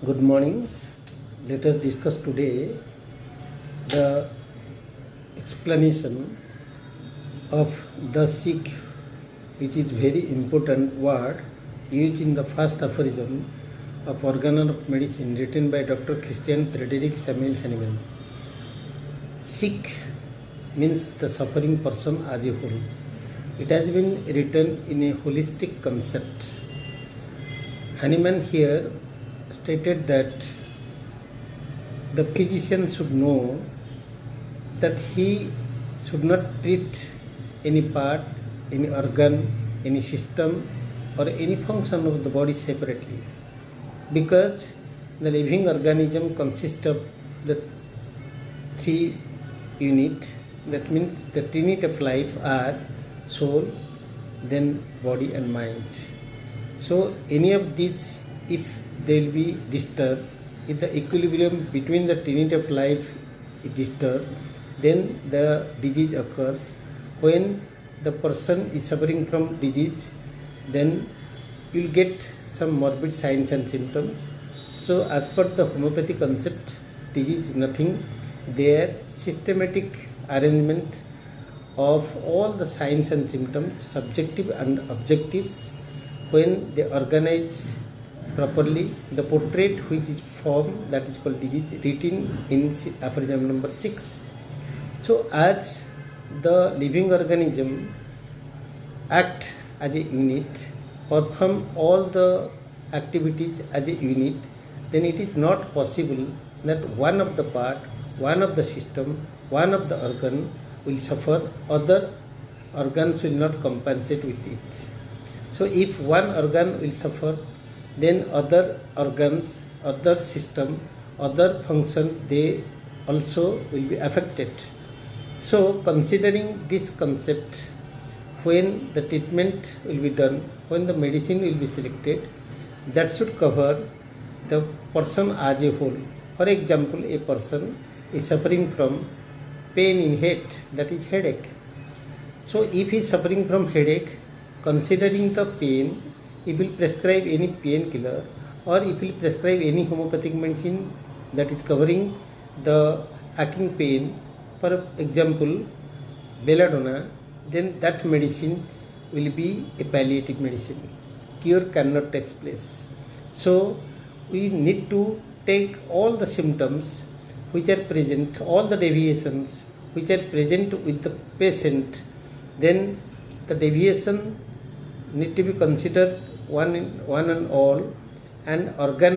Good morning. Let us discuss today the explanation of the sick, which is very important word used in the first aphorism of Organon of Medicine written by Dr. Christian Frederick Samuel Hahnemann. Sick means the suffering person as a whole. It has been written in a holistic concept. Hahnemann here stated that the physician should know that he should not treat any part, any organ, any system or any function of the body separately, because the living organism consists of the three units. That means the unit of life are soul, then body and mind. So any of these, if they will be disturbed, if the equilibrium between the unit of life is disturbed, then the disease occurs. When the person is suffering from disease, then you will get some morbid signs and symptoms. So as per the homeopathy concept, disease is nothing. Their systematic arrangement of all the signs and symptoms, subjective and objectives, when they organize properly, the portrait which is formed, that is called disease, written in aphorism number 6. So as the living organism act as a unit, perform all the activities as a unit, then it is not possible that one of the part, one of the system, one of the organ will suffer, other organs will not compensate with it. So if one organ will suffer, then other organs, other system, other functions, they also will be affected. So considering this concept, when the treatment will be done, when the medicine will be selected, that should cover the person as a whole. For example, a person is suffering from pain in head, that is headache. So if he is suffering from headache, considering the pain, he will prescribe any painkiller, or if he will prescribe any homeopathic medicine that is covering the aching pain, for example belladonna, then that medicine will be a palliative medicine. Cure cannot take place. So we need to take all the symptoms which are present, all the deviations which are present with the patient, then the deviation need to be considered one and all, and organ